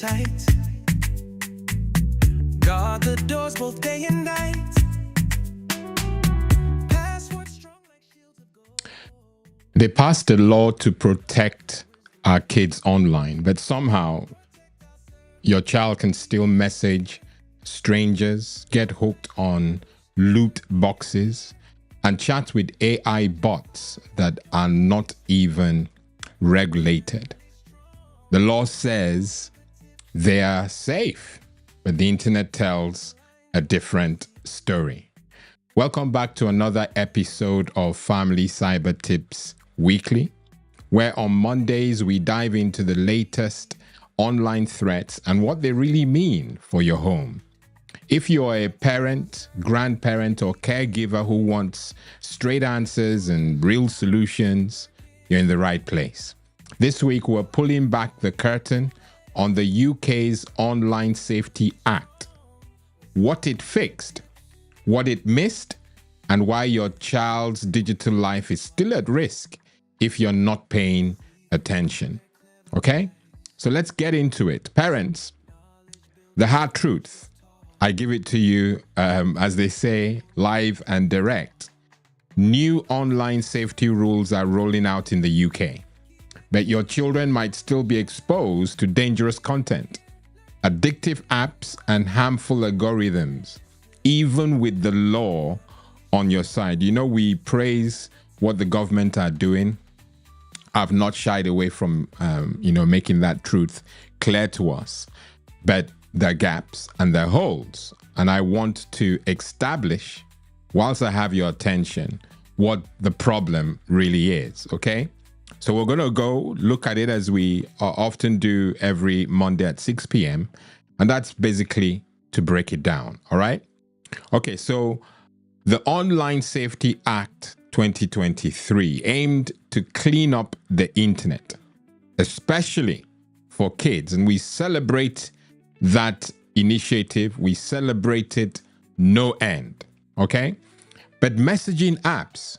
tight. Guard the doors both day and night. Password strong like shields of gold. They passed a law to protect our kids online, but somehow your child can still message strangers, get hooked on loot boxes, and chat with AI bots that are not even regulated. The law says they are safe, but the internet tells a different story. Welcome back to another episode of Family Cyber Tips Weekly, where on Mondays we dive into the latest online threats and what they really mean for your home. If you're a parent, grandparent, or caregiver who wants straight answers and real solutions, you're in the right place. This week, we're pulling back the curtain on the UK's Online Safety Act, what it fixed, what it missed, and why your child's digital life is still at risk if you're not paying attention. Okay? So let's get into it. Parents, the hard truth. I give it to you, as they say, live and direct. New online safety rules are rolling out in the UK, but your children might still be exposed to dangerous content, addictive apps, and harmful algorithms, even with the law on your side. You know, we praise what the government are doing. I've not shied away from, making that truth clear to us, but there are gaps and there are holes. And I want to establish, whilst I have your attention, what the problem really is, okay? So we're going to go look at it as we often do every Monday at 6 p.m. And that's basically to break it down, all right? Okay, so the Online Safety Act 2023 aimed to clean up the internet, especially for kids. And we celebrate that initiative. We celebrate it no end, okay? But messaging apps,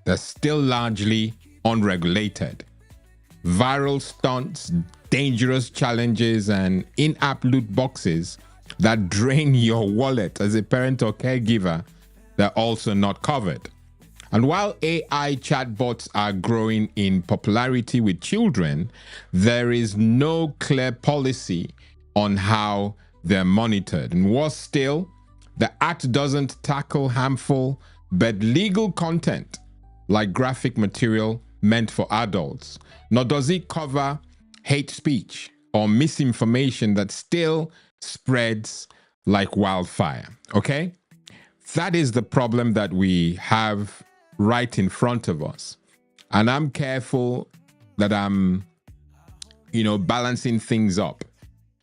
they're still largely unregulated. Viral stunts, dangerous challenges, and in-app loot boxes that drain your wallet as a parent or caregiver, they're also not covered. And while AI chatbots are growing in popularity with children, there is no clear policy on how they're monitored. And worse still, the act doesn't tackle harmful but legal content like graphic material meant for adults, nor does it cover hate speech or misinformation that still spreads like wildfire, okay? That is the problem that we have right in front of us. And I'm careful that I'm, balancing things up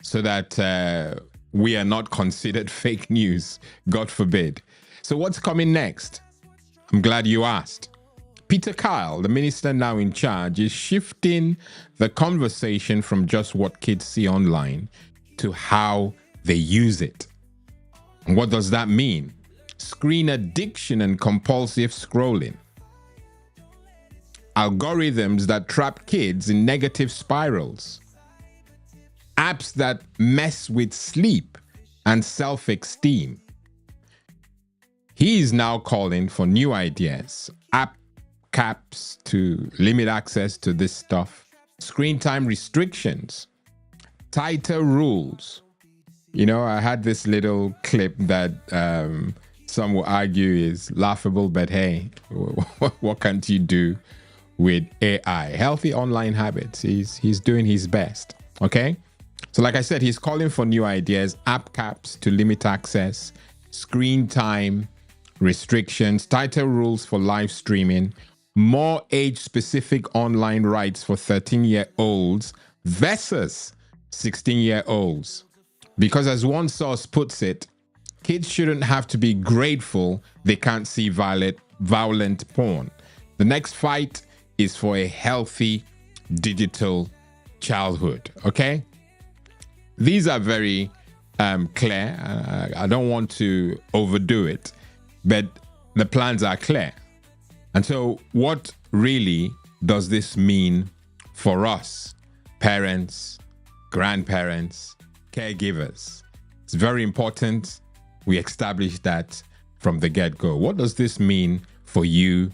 so that we are not considered fake news, God forbid. So what's coming next? I'm glad you asked. Peter Kyle, the minister now in charge, is shifting the conversation from just what kids see online to how they use it. And what does that mean? Screen addiction and compulsive scrolling. Algorithms that trap kids in negative spirals. Apps that mess with sleep and self-esteem. He is now calling for new ideas, app caps to limit access to this stuff, screen time restrictions, tighter rules. I had this little clip that some will argue is laughable, but hey, what can't you do with AI? Healthy online habits. He's doing his best, okay? So like I said, he's calling for new ideas, app caps to limit access, screen time restrictions, tighter rules for live streaming, more age-specific online rights for 13-year-olds versus 16-year-olds. Because as one source puts it, kids shouldn't have to be grateful they can't see violent porn. The next fight is for a healthy digital childhood, okay? These are very clear. I don't want to overdo it, but the plans are clear. And so what really does this mean for us, parents, grandparents, caregivers. It's very important we establish that from the get-go. What does this mean for you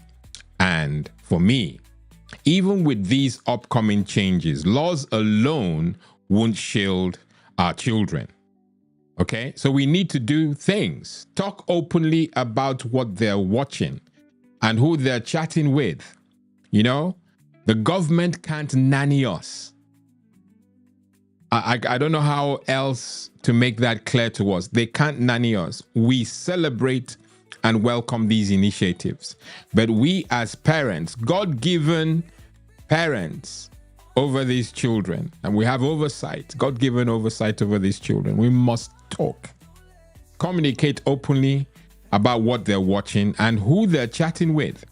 and for me? Even with these upcoming changes, laws alone won't shield our children. Okay? So we need to do things. Talk openly about what they're watching and who they're chatting with. You know, the government can't nanny us. I don't know how else to make that clear to us. They can't nanny us. We celebrate and welcome these initiatives. But we as parents, God-given parents over these children, and we have oversight, God-given oversight over these children, we must talk. Communicate openly about what they're watching and who they're chatting with.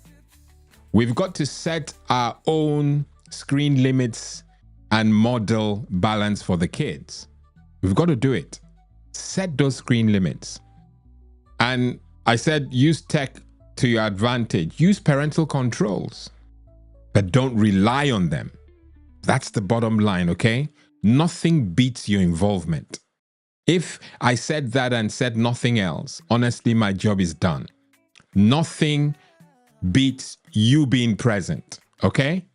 We've got to set our own screen limits and model balance for the kids. We've got to do it. Set those screen limits. And I said, use tech to your advantage. Use parental controls, but don't rely on them. That's the bottom line, okay? Nothing beats your involvement. If I said that and said nothing else, honestly, my job is done. Nothing beats you being present, okay?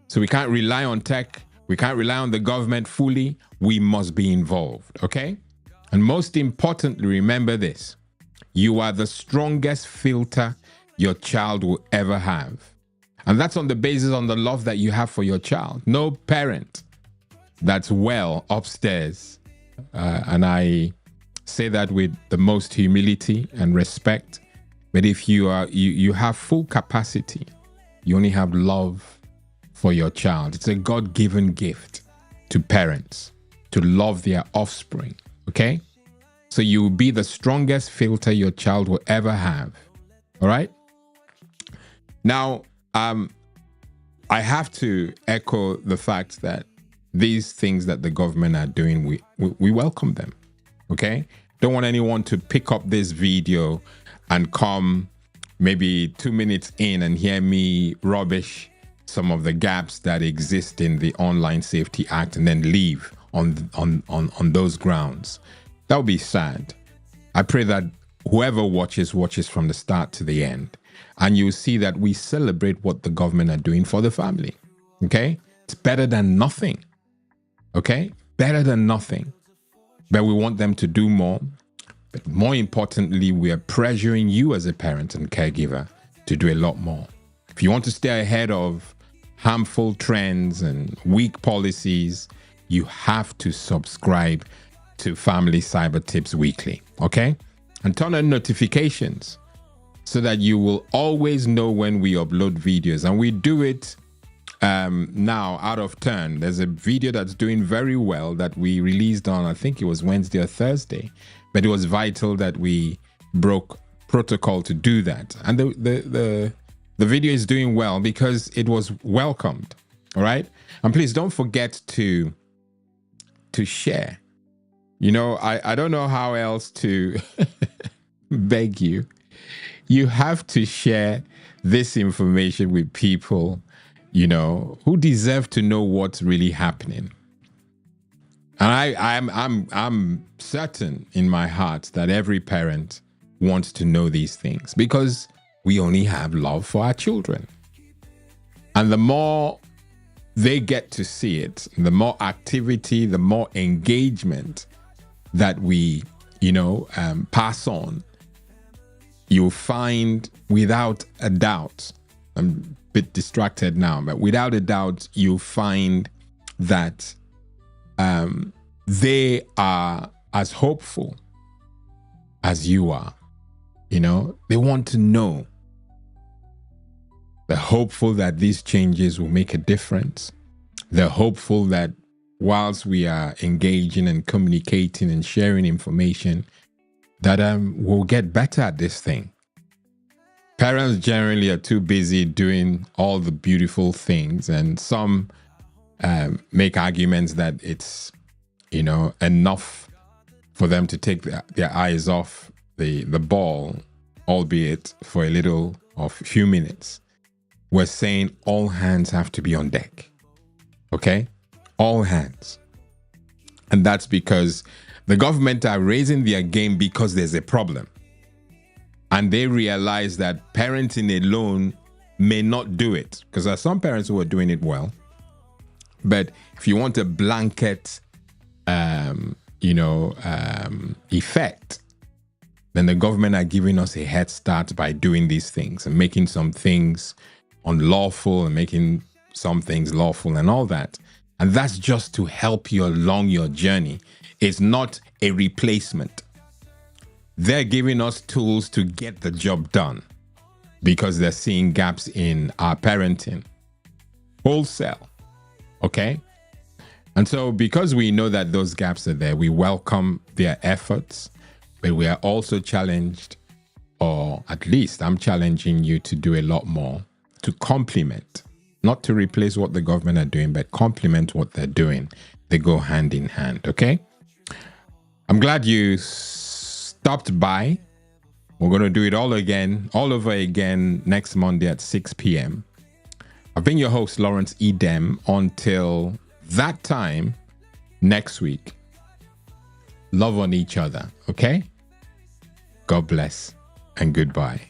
So we can't rely on tech. We can't rely on the government fully. We must be involved, okay? And most importantly, remember this. You are the strongest filter your child will ever have. And that's on the basis on the love that you have for your child. No parent that's well upstairs. And I say that with the most humility and respect. But if you have full capacity, you only have love for your child. It's a God-given gift to parents to love their offspring, okay? So you will be the strongest filter your child will ever have, all right? Now, I have to echo the fact that these things that the government are doing, we welcome them, okay? Don't want anyone to pick up this video and come maybe 2 minutes in and hear me rubbish some of the gaps that exist in the Online Safety Act and then leave on those grounds. That would be sad. I pray that whoever watches from the start to the end, and you'll see that we celebrate what the government are doing for the family. Okay? It's better than nothing. Okay? Better than nothing. But we want them to do more. But more importantly, we are pressuring you as a parent and caregiver to do a lot more. If you want to stay ahead of harmful trends and weak policies, you have to subscribe to Family Cyber Tips Weekly, okay? And turn on notifications so that you will always know when we upload videos. And we do it now out of turn. There's a video that's doing very well that we released on, I think it was Wednesday or Thursday, but it was vital that we broke protocol to do that. And the video is doing well because it was welcomed, all right? And please don't forget to share. You know, I don't know how else to beg you. You have to share this information with people, you know, who deserve to know what's really happening. And I'm certain in my heart that every parent wants to know these things because we only have love for our children. And the more they get to see it, the more activity, the more engagement that we, pass on, you'll find without a doubt, I'm a bit distracted now, but without a doubt, you'll find that they are as hopeful as you are. You know, they want to know. They're hopeful that these changes will make a difference. They're hopeful that whilst we are engaging and communicating and sharing information, that we'll get better at this thing. Parents generally are too busy doing all the beautiful things, and some make arguments that it's, enough for them to take their eyes off the ball, albeit for a little of few minutes. We're saying all hands have to be on deck. Okay? All hands. And that's because the government are raising their game because there's a problem. And they realize that parenting alone may not do it. Because there are some parents who are doing it well. But if you want a blanket, effect, then the government are giving us a head start by doing these things and making some things unlawful and making some things lawful and all that. And that's just to help you along your journey. It's not a replacement. They're giving us tools to get the job done because they're seeing gaps in our parenting wholesale. Okay? And so because we know that those gaps are there, we welcome their efforts, but we are also challenged, or at least I'm challenging you to do a lot more to complement, not to replace what the government are doing, but complement what they're doing. They go hand in hand, okay? I'm glad you stopped by. We're going to do it all over again next Monday at 6 p.m. I've been your host, Lawrence Edem. Until that time, next week, love on each other, okay? God bless and goodbye.